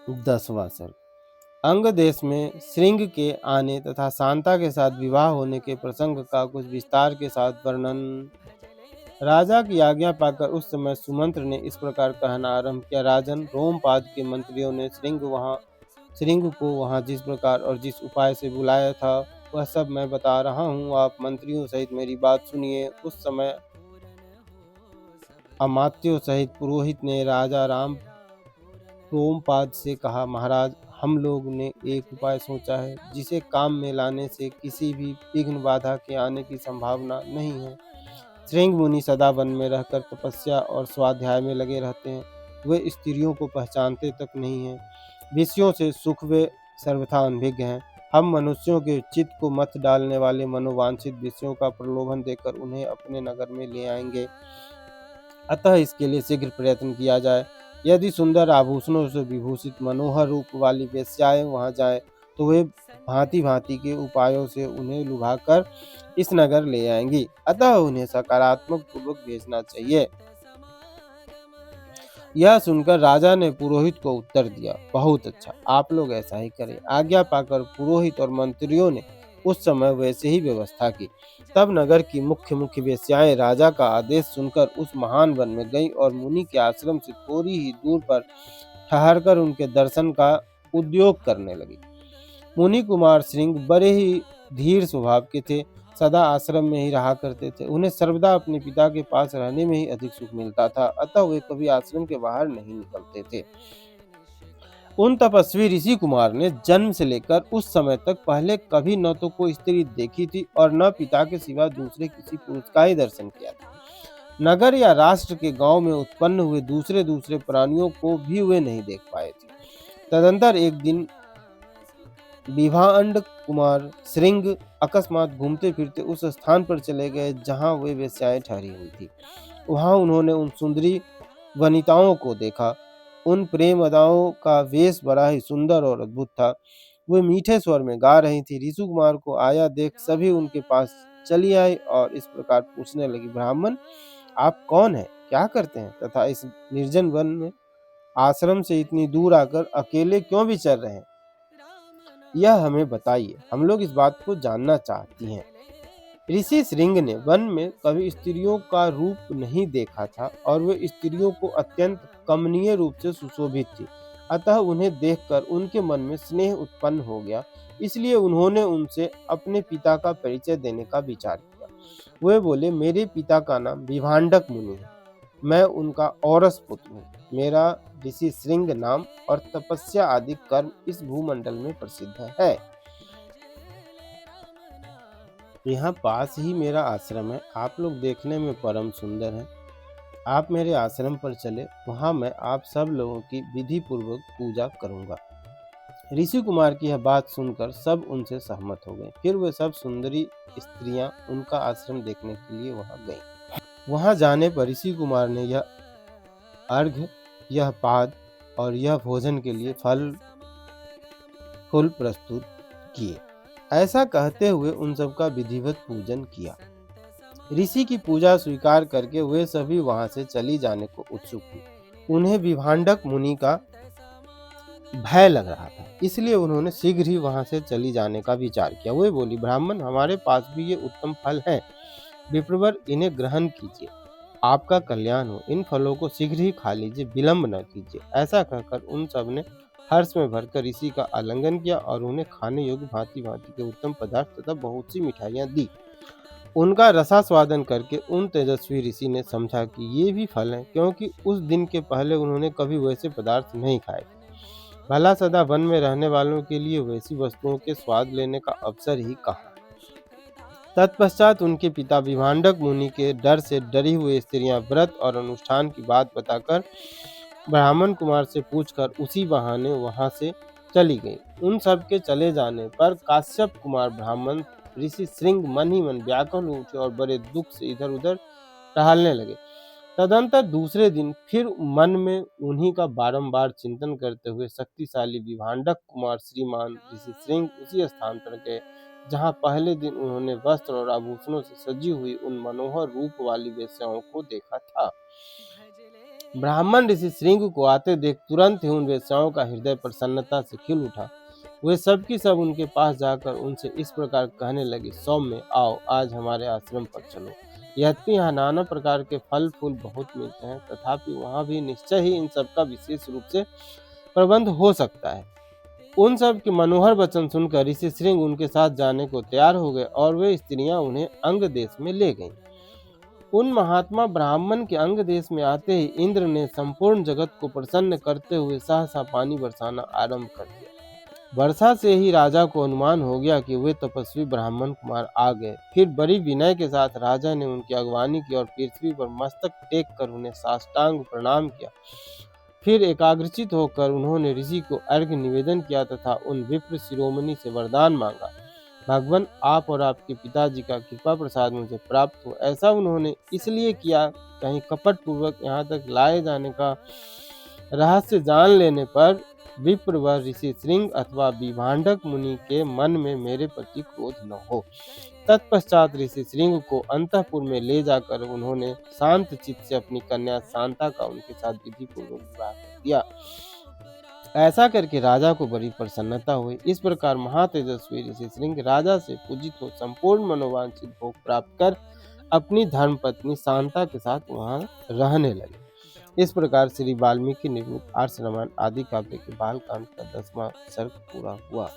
10वां सर्ग। अंग देश में श्रृंग के आने तथा शांता के साथ विवाह होने के प्रसंग का कुछ विस्तार के साथ वर्णन। राजा की आज्ञा पाकर उस समय सुमंत्र ने इस प्रकार कहना आरंभ किया। राजन, रोमपाद के मंत्रियों ने श्रृंग को वहां जिस प्रकार और जिस उपाय से बुलाया था वह सब मैं बता रहा हूँ। आप मंत्रियों सहित मेरी बात सुनिए। उस समय अमात्यों सहित पुरोहित ने राजा राम रोमपाद से कहा, महाराज, हम लोग ने एक उपाय सोचा है जिसे काम में लाने से किसी भी विघ्न बाधा के आने की संभावना नहीं है। श्रृंग मुनि सदा वन में रहकर तपस्या और स्वाध्याय में लगे रहते हैं। वे स्त्रियों को पहचानते तक नहीं हैं। विषयों से सुख वे सर्वथा अनभिज्ञ हैं। हम मनुष्यों के चित्त को मत डालने वाले मनोवांछित विषयों का प्रलोभन देकर उन्हें अपने नगर में ले आएंगे। अतः इसके लिए शीघ्र प्रयत्न किया जाए। यदि सुंदर आभूषणों से विभूषित मनोहर रूप वाली वेश्याएं वहां जाएं, तो वे भांति भांति के उपायों से उन्हें लुभाकर इस नगर ले आएंगी। अतः उन्हें सकारात्मक पूर्वक भेजना चाहिए। यह सुनकर राजा ने पुरोहित को उत्तर दिया, बहुत अच्छा, आप लोग ऐसा ही करें। आज्ञा पाकर पुरोहित और मंत्रियों ने उस समय वैसे ही व्यवस्था की। तब नगर की मुख्य मुख्य वेश्याएं राजा का आदेश सुनकर उस महान वन में गईं और मुनि के आश्रम से थोड़ी ही दूर पर ठहरकर उनके दर्शन का उद्योग करने लगी। मुनि कुमार श्रृंग बड़े ही धीर स्वभाव के थे, सदा आश्रम में ही रहा करते थे। उन्हें सर्वदा अपने पिता के पास रहने में ही अधिक सुख मिलता था, अतः वे कभी आश्रम के बाहर नहीं निकलते थे। उन तपस्वी ऋषि कुमार ने जन्म से लेकर उस समय तक पहले कभी न तो कोई स्त्री देखी थी और न पिता के सिवा दूसरे किसी पुरुष का ही दर्शन किया था। नगर या राष्ट्र के गांव में उत्पन्न हुए दूसरे दूसरे प्राणियों को भी वे नहीं देख पाए थे। तदंतर एक दिन विभांड कुमार श्रृंग अकस्मात घूमते फिरते उस स्थान पर चले गए जहां वे वेश्याएं ठहरी हुई थी। वहां उन्होंने उन सुंदरी वनिताओं को देखा। उन प्रेम अदाओं का वेश बड़ा ही सुंदर और अद्भुत था। वे मीठे स्वर में गा रही थी। ऋषि कुमार को आया देख सभी उनके पास चली आई और इस प्रकार पूछने लगी, ब्राह्मण, आप कौन हैं, क्या करते हैं तथा इस निर्जन वन में आश्रम से इतनी दूर आकर अकेले क्यों विचर रहे हैं? यह हमें बताइए, हम लोग इस बात को जानना चाहती हैं। ऋषि श्रृंग ने वन में कभी स्त्रियों का रूप नहीं देखा था और वे स्त्रियों को अत्यंत कमनीय रूप से सुशोभित थी। अतः उन्हें देखकर उनके मन में स्नेह उत्पन्न हो गया। इसलिए उन्होंने उनसे अपने पिता का परिचय देने का विचार किया। वे बोले, मेरे पिता का नाम विभांडक मुनि है। मैं उनका औरस पुत्र हूँ। मेरा ऋषि श्रृंग नाम और तपस्या आदि कर्म इस भूमंडल में प्रसिद्ध है। यहाँ पास ही मेरा आश्रम है। आप लोग देखने में परम सुंदर हैं। आप मेरे आश्रम पर चले, वहाँ मैं आप सब लोगों की विधि पूर्वक पूजा करूँगा। ऋषि कुमार की यह बात सुनकर सब उनसे सहमत हो गए। फिर वे सब सुंदरी स्त्रियां उनका आश्रम देखने के लिए वहाँ गईं। वहाँ जाने पर ऋषि कुमार ने यह अर्घ्य, यह पाद और यह भोजन के लिए फल फूल प्रस्तुत किए। ऐसा कहते हुए उन सब का विधिवत पूजन किया। ऋषि की पूजा स्वीकार करके वे सभी वहां से चली जाने को उत्सुक हुए। उन्हें विभांडक मुनि का भय लग रहा था, इसलिए उन्होंने शीघ्र ही वहां से चली जाने का विचार किया। वे बोली, ब्राह्मण, हमारे पास भी ये उत्तम फल हैं, विप्रवर, इन्हें ग्रहण कीजिए, आपका कल्याण हो। इन फलों को शीघ्र ही खा लीजिए, विलंब न कीजिए। ऐसा कहकर उन सब ने हर्ष में भरकर ऋषि का आलिंगन किया और उन्हें खाने योग्य भांति भांति के उत्तम पदार्थ तथा बहुत सी मिठाइयां दी। उनका रसास्वादन करके उन तेजस्वी ऋषि ने समझा कि ये भी फल हैं, क्योंकि उस दिन के पहले उन्होंने कभी वैसे पदार्थ नहीं खाए। भला सदा वन में रहने वालों के लिए वैसी वस्तुओं के स्वाद लेने का अवसर ही कहाँ। तत्पश्चात उनके पिता विभांडक मुनि के डर से डरी हुई स्त्रियां व्रत और अनुष्ठान की बात बताकर ब्राह्मण कुमार से पूछकर उसी बहाने वहां से चली गई। उन सब के चले जाने पर काश्यप कुमार ब्राह्मण ऋषि श्रृंग मन ही मन व्याकुल उठे और बड़े दुख से इधर उधर टहलने लगे। तदंतर दूसरे दिन फिर मन में उन्हीं का बारंबार चिंतन करते हुए शक्तिशाली विभांडक कुमार श्रीमान ऋषि श्रृंग उसी स्थान पर गए जहाँ पहले दिन उन्होंने वस्त्र और आभूषणों से सजी हुई उन मनोहर रूप वाली वेश्याओं को देखा था। ब्राह्मण ऋषि श्रृंग को आते देख तुरंत ही उन वेश्याओं का हृदय प्रसन्नता से खिल उठा। वे सब की सब उनके पास जाकर उनसे इस प्रकार कहने लगे, सौम्य, आओ आज हमारे आश्रम पर चलो। यद्यपि यहाँ नाना प्रकार के फल फूल बहुत मिलते हैं, तथापि वहाँ भी निश्चय ही इन सब का विशेष रूप से प्रबंध हो सकता है। उन सब के मनोहर वचन सुनकर ऋषि श्रृंग उनके साथ जाने को तैयार हो गए और वे स्त्रियां उन्हें अंग देश में ले गईं। उन महात्मा ब्राह्मण के अंग देश में आते ही इंद्र ने संपूर्ण जगत को प्रसन्न करते हुए सहसा पानी बरसाना आरंभ कर दिया। वर्षा से ही राजा को अनुमान हो गया कि वे तपस्वी ब्राह्मण कुमार आ गए। फिर बड़ी विनय के साथ राजा ने उनकी अगवानी की और पृथ्वी पर मस्तक टेक कर उन्हें साष्टांग प्रणाम किया। फिर एकाग्रचित होकर उन्होंने ऋषि को अर्घ्य निवेदन किया तथा उन विप्र शिरोमणि से वरदान मांगा, भगवान आप और आपके पिताजी का कृपा प्रसाद मुझे प्राप्त हो। ऐसा उन्होंने इसलिए किया, कहीं कपट पूर्वक यहाँ तक लाए जाने का रहस्य जान लेने पर विप्र व ऋषि श्रृंग अथवा विभांडक मुनि के मन में मेरे प्रति क्रोध न हो। तत्पश्चात ऋषि श्रृंग को अंतःपुर में ले जाकर उन्होंने शांत चित्त से अपनी कन्या शांता का उनके साथ विधि पूर्वक विवाह कर दिया। ऐसा करके राजा को बड़ी प्रसन्नता हुई। इस प्रकार महातेजस्वी ऋषि श्रृंग राजा से पूजित हो संपूर्ण मनोवांछित भोग प्राप्त कर अपनी धर्मपत्नी शांता के साथ वहां रहने लगे। इस प्रकार श्री वाल्मीकि निर्मित आर्ष रामायण आदि काव्य के बालकांड का 10वां सर्ग पूरा हुआ।